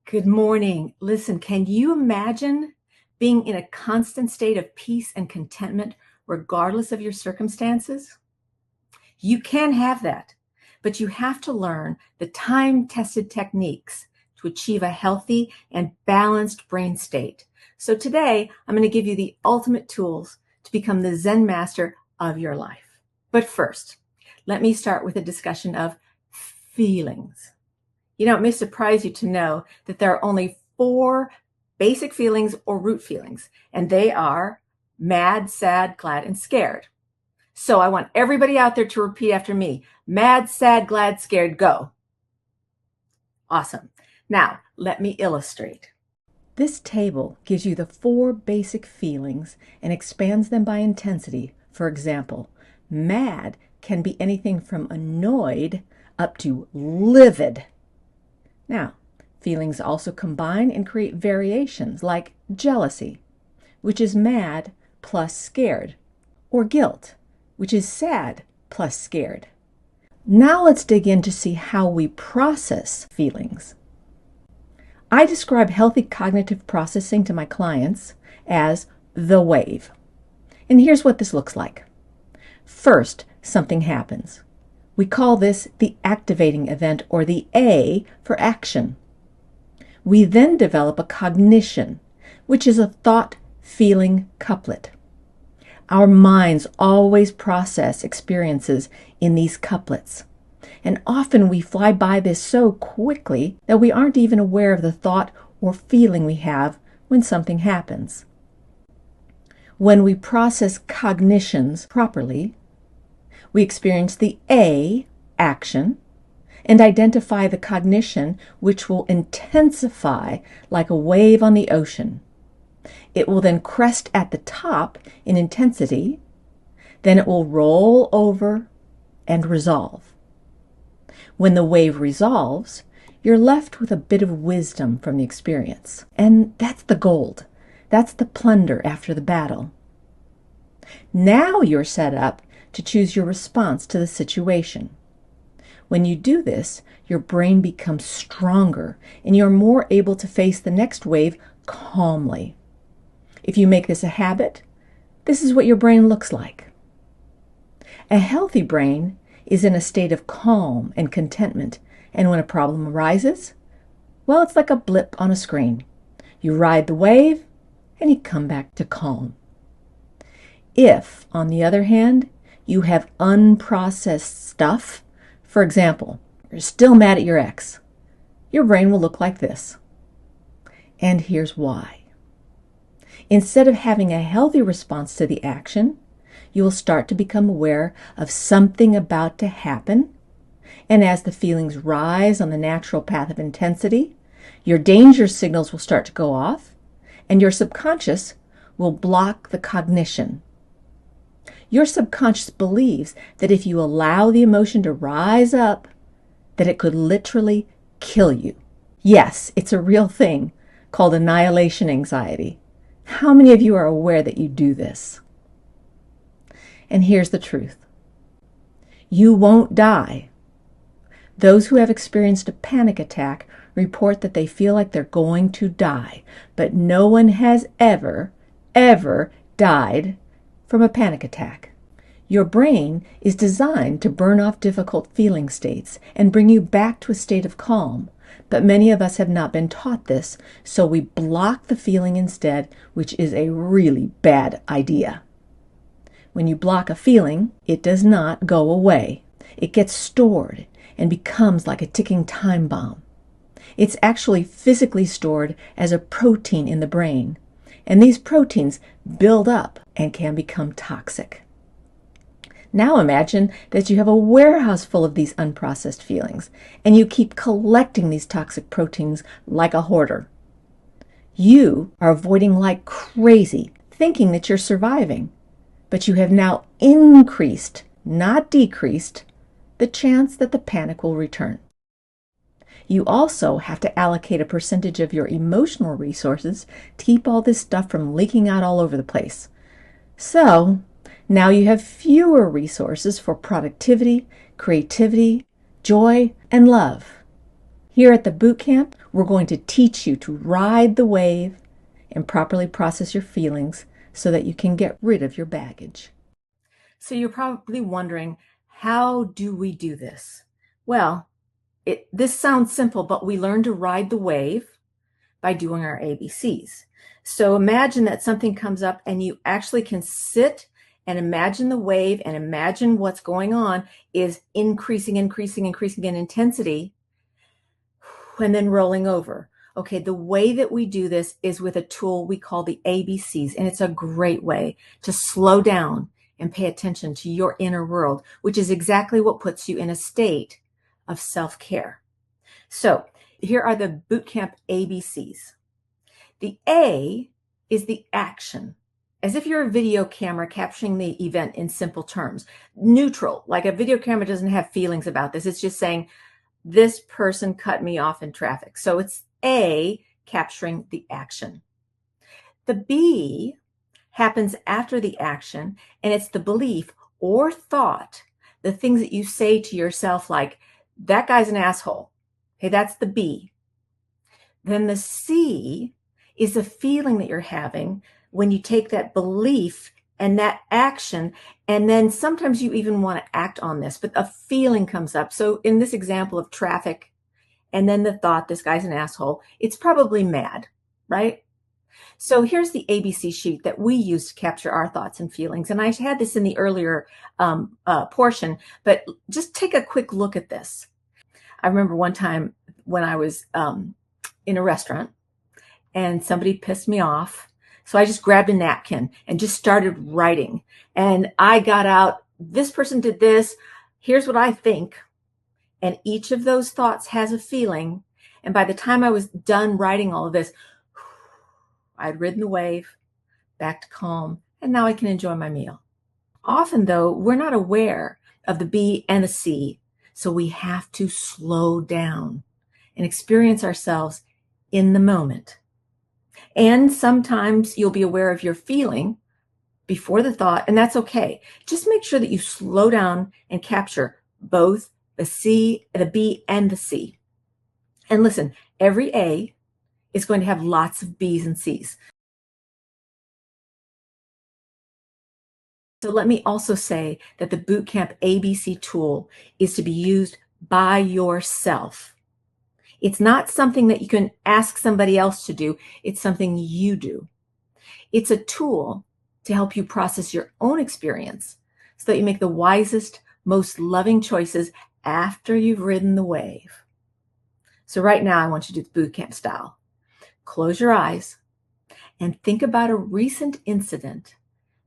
Good morning. Listen, can you imagine being in a constant state of peace and contentment regardless of your circumstances? You can have that, but you have to learn the time-tested techniques to achieve a healthy and balanced brain state. So today, I'm going to give you the ultimate tools to become the Zen master of your life. But first, let me start with a discussion of feelings. It may surprise you to know that there are only 4 basic feelings or root feelings, and they are mad, sad, glad, and scared. So I want everybody out there to repeat after me. Mad, sad, glad, scared, go. Awesome. Now, let me illustrate. This table gives you the 4 basic feelings and expands them by intensity. For example, mad can be anything from annoyed up to livid. Now, feelings also combine and create variations like jealousy, which is mad plus scared, or guilt, which is sad plus scared. Now let's dig in to see how we process feelings. I describe healthy cognitive processing to my clients as the wave. And here's what this looks like. First, something happens. We call this the activating event, or the A for action. We then develop a cognition, which is a thought-feeling couplet. Our minds always process experiences in these couplets, and often we fly by this so quickly that we aren't even aware of the thought or feeling we have when something happens. When we process cognitions properly, we experience the A, action, and identify the cognition, which will intensify like a wave on the ocean. It will then crest at the top in intensity, then it will roll over and resolve. When the wave resolves, you're left with a bit of wisdom from the experience. And that's the gold. That's the plunder after the battle. Now you're set up to choose your response to the situation. When you do this, your brain becomes stronger and you're more able to face the next wave calmly. If you make this a habit, this is what your brain looks like. A healthy brain is in a state of calm and contentment, and when a problem arises, well, it's like a blip on a screen. You ride the wave and you come back to calm. If, on the other hand, you have unprocessed stuff, for example, you're still mad at your ex, your brain will look like this. And here's why. Instead of having a healthy response to the action, you will start to become aware of something about to happen, and as the feelings rise on the natural path of intensity, your danger signals will start to go off, and your subconscious will block the cognition. Your subconscious believes that if you allow the emotion to rise up, that it could literally kill you. Yes, it's a real thing called annihilation anxiety. How many of you are aware that you do this? And here's the truth. You won't die. Those who have experienced a panic attack report that they feel like they're going to die, but no one has ever died from a panic attack. Your brain is designed to burn off difficult feeling states and bring you back to a state of calm, but many of us have not been taught this, so we block the feeling instead, which is a really bad idea. When you block a feeling, it does not go away. It gets stored and becomes like a ticking time bomb. It's actually physically stored as a protein in the brain, and these proteins build up and can become toxic. Now imagine that you have a warehouse full of these unprocessed feelings, and you keep collecting these toxic proteins like a hoarder. You are avoiding like crazy, thinking that you're surviving, but you have now increased, not decreased, the chance that the panic will return. You also have to allocate a percentage of your emotional resources to keep all this stuff from leaking out all over the place. So, now you have fewer resources for productivity, creativity, joy, and love. Here at the boot camp, We're going to teach you to ride the wave and properly process your feelings so that you can get rid of your baggage. So you're probably wondering, how do we do this? Well, this sounds simple, but we learn to ride the wave by doing our ABCs. So imagine that something comes up and you actually can sit and imagine the wave and imagine what's going on is increasing in intensity and then rolling over. Okay, the way that we do this is with a tool we call the ABCs, and it's a great way to slow down and pay attention to your inner world, which is exactly what puts you in a state of self-care. So here are the bootcamp ABCs. The A is the action, as if you're a video camera capturing the event in simple terms. Neutral, like a video camera doesn't have feelings about this. It's just saying, this person cut me off in traffic. So it's A, capturing the action. The B happens after the action, and it's the belief or thought, the things that you say to yourself like, that guy's an asshole. Okay, that's the B. Then the C is the feeling that you're having when you take that belief and that action, and then sometimes you even want to act on this, but a feeling comes up. So in this example of traffic, and then the thought, this guy's an asshole, it's probably mad, right? So here's the ABC sheet that we use to capture our thoughts and feelings. And I had this in the earlier portion, but just take a quick look at this. I remember one time when I was in a restaurant and somebody pissed me off. So I just grabbed a napkin and just started writing. And I got out, this person did this, here's what I think. And each of those thoughts has a feeling. And by the time I was done writing all of this, I'd ridden the wave, back to calm, and now I can enjoy my meal. Often, though, we're not aware of the B and the C, so we have to slow down and experience ourselves in the moment. And sometimes you'll be aware of your feeling before the thought, and that's okay. Just make sure that you slow down and capture both the C, the B, and the C. And listen, every A is going to have lots of B's and C's. So let me also say that the Bootcamp ABC tool is to be used by yourself. It's not something that you can ask somebody else to do. It's something you do. It's a tool to help you process your own experience so that you make the wisest, most loving choices after you've ridden the wave. So right now, I want you to do the bootcamp style. Close your eyes and think about a recent incident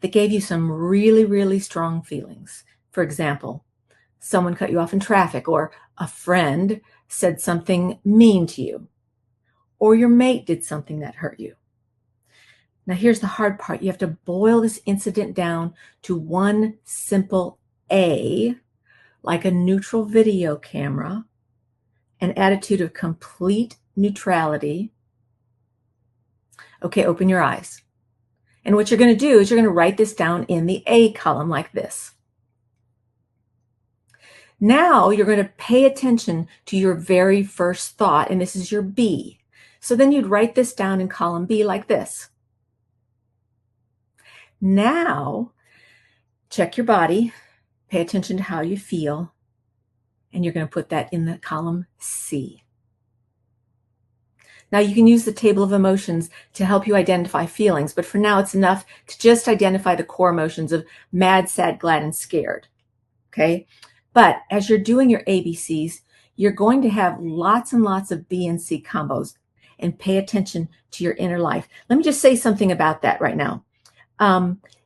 that gave you some really, really strong feelings. For example, someone cut you off in traffic, or a friend said something mean to you, or your mate did something that hurt you. Now, here's the hard part. You have to boil this incident down to one simple A, like a neutral video camera, an attitude of complete neutrality. Okay, open your eyes. And what you're going to do is you're going to write this down in the A column like this. Now you're going to pay attention to your very first thought, and this is your B. So then you'd write this down in column B like this. Now, check your body, pay attention to how you feel, and you're going to put that in the column C. Now you can use the table of emotions to help you identify feelings, but for now it's enough to just identify the core emotions of mad, sad, glad, and scared. Okay? But as you're doing your ABCs, you're going to have lots and lots of B and C combos, and pay attention to your inner life. Let me just say something about that right now.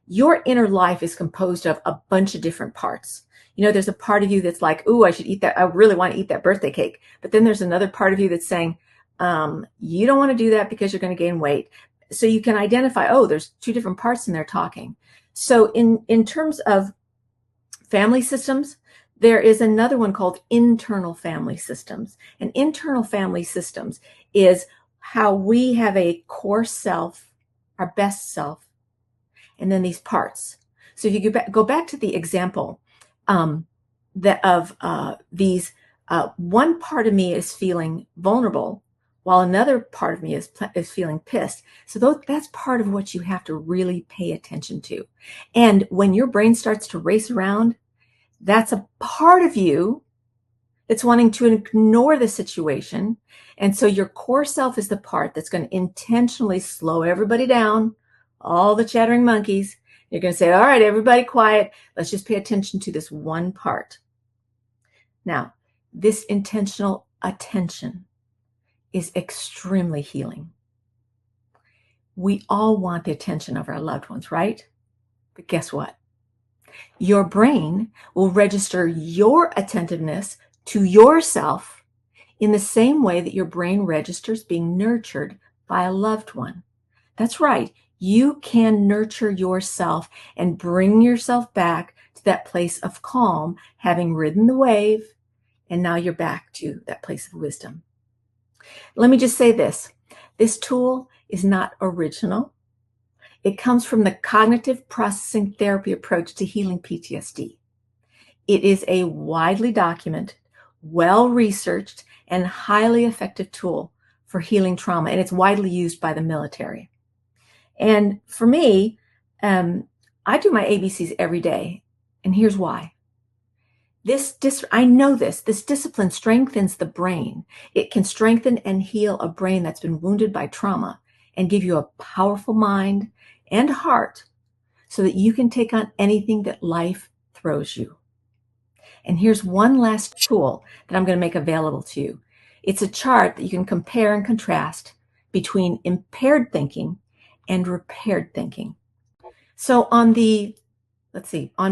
Your inner life is composed of a bunch of different parts. You know, there's a part of you that's like, ooh, I should eat that. I really want to eat that birthday cake. But then there's another part of you that's saying, you don't want to do that because you're going to gain weight. So you can identify, oh, there's two different parts in there talking. So in terms of family systems, there is another one called internal family systems. And internal family systems is how we have a core self, our best self, and then these parts. So if you go back to the example one part of me is feeling vulnerable, while another part of me is feeling pissed. So that's part of what you have to really pay attention to. And when your brain starts to race around, that's a part of you that's wanting to ignore the situation. And so your core self is the part that's going to intentionally slow everybody down, all the chattering monkeys. You're going to say, all right, everybody quiet. Let's just pay attention to this one part. Now, this intentional attention is extremely healing. We all want the attention of our loved ones, right? But guess what? Your brain will register your attentiveness to yourself in the same way that your brain registers being nurtured by a loved one. That's right. You can nurture yourself and bring yourself back to that place of calm, having ridden the wave, and now you're back to that place of wisdom. Let me just say this. This tool is not original. It comes from the cognitive processing therapy approach to healing PTSD. It is a widely documented, well-researched, and highly effective tool for healing trauma, and it's widely used by the military. And for me, I do my ABCs every day, and here's why. I know this discipline strengthens the brain. It can strengthen and heal a brain that's been wounded by trauma and give you a powerful mind and heart so that you can take on anything that life throws you. And here's one last tool that I'm going to make available to you. It's a chart that you can compare and contrast between impaired thinking and repaired thinking. So on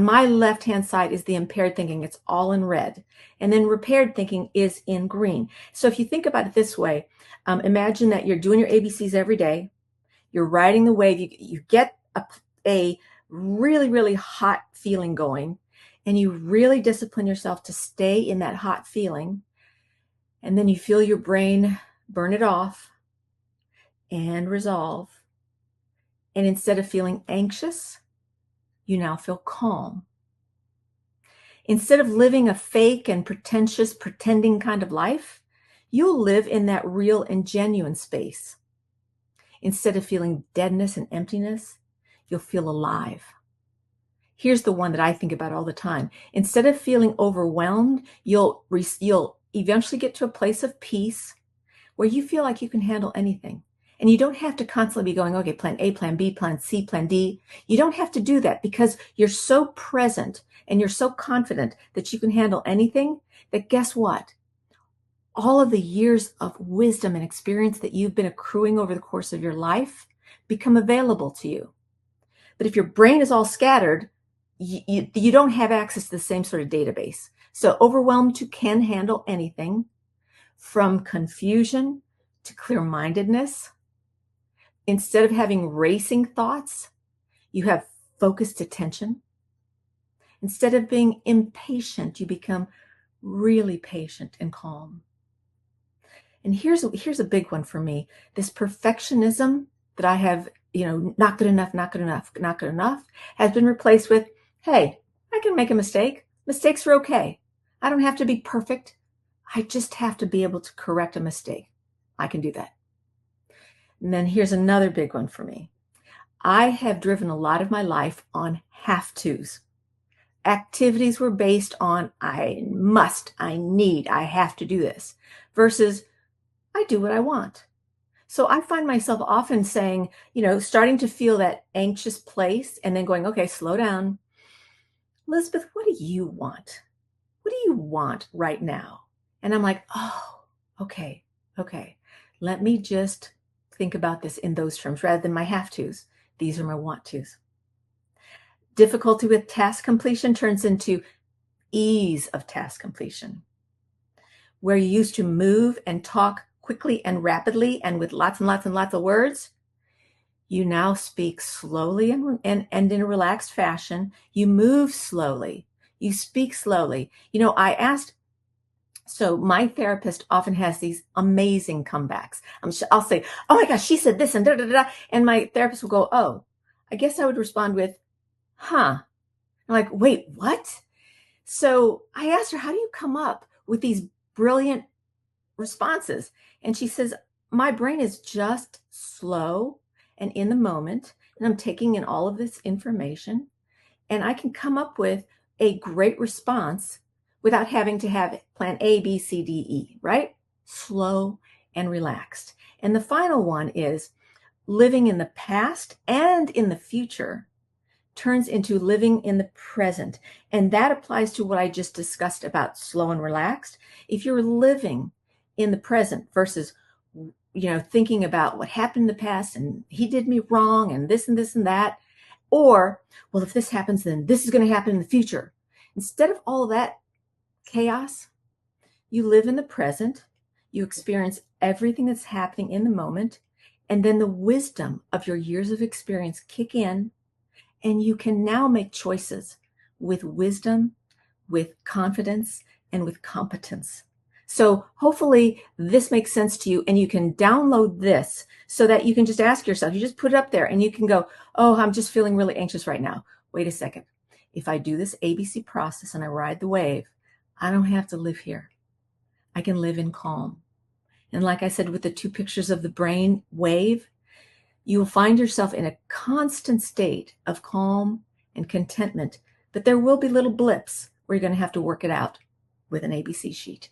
my left-hand side is the impaired thinking. It's all in red. And then repaired thinking is in green. So if you think about it this way, imagine that you're doing your ABCs every day. You're riding the wave. You get a really, really hot feeling going, and you really discipline yourself to stay in that hot feeling. And then you feel your brain burn it off and resolve. And instead of feeling anxious, you now feel calm. Instead of living a fake and pretentious, pretending kind of life, you'll live in that real and genuine space. Instead of feeling deadness and emptiness, you'll feel alive. Here's the one that I think about all the time. Instead of feeling overwhelmed, you'll eventually get to a place of peace where you feel like you can handle anything. And you don't have to constantly be going, okay, plan A, plan B, plan C, plan D. You don't have to do that because you're so present and you're so confident that you can handle anything that guess what? All of the years of wisdom and experience that you've been accruing over the course of your life become available to you. But if your brain is all scattered, you don't have access to the same sort of database. So overwhelmed you can handle anything from confusion to clear-mindedness. Instead of having racing thoughts, you have focused attention. Instead of being impatient, you become really patient and calm. And here's a big one for me. This perfectionism that I have, not good enough, not good enough, not good enough, has been replaced with, hey, I can make a mistake. Mistakes are okay. I don't have to be perfect. I just have to be able to correct a mistake. I can do that. And then here's another big one for me. I have driven a lot of my life on have-tos. Activities were based on I must, I need, I have to do this versus I do what I want. So I find myself often saying, starting to feel that anxious place and then going, okay, slow down. Elizabeth, what do you want? What do you want right now? And I'm like, oh, okay. Let me just think about this in those terms rather than my have-tos. These are my want-tos. Difficulty with task completion turns into ease of task completion. Where you used to move and talk quickly and rapidly and with lots and lots and lots of words, you now speak slowly and in a relaxed fashion. You move slowly. You speak slowly. So my therapist often has these amazing comebacks. I'll say, oh my gosh, she said this and da, da, da, da. And my therapist will go, oh, I guess I would respond with, huh. I'm like, wait, what? So I asked her, how do you come up with these brilliant responses? And she says, my brain is just slow and in the moment, and I'm taking in all of this information, and I can come up with a great response without having to have plan A, B, C, D, E, right? Slow and relaxed. And the final one is living in the past and in the future turns into living in the present. And that applies to what I just discussed about slow and relaxed. If you're living in the present versus thinking about what happened in the past and he did me wrong and this and this and that, or, well, if this happens, then this is going to happen in the future. Instead of all of that chaos, you live in the present, you experience everything that's happening in the moment, and then the wisdom of your years of experience kick in, and you can now make choices with wisdom, with confidence, and with competence. So hopefully this makes sense to you, and you can download this so that you can just ask yourself, you just put it up there and you can go, oh, I'm just feeling really anxious right now. Wait a second. If I do this ABC process and I ride the wave, I don't have to live here. I can live in calm. And like I said, with the 2 pictures of the brain wave, you will find yourself in a constant state of calm and contentment, but there will be little blips where you're going to have to work it out with an ABC sheet.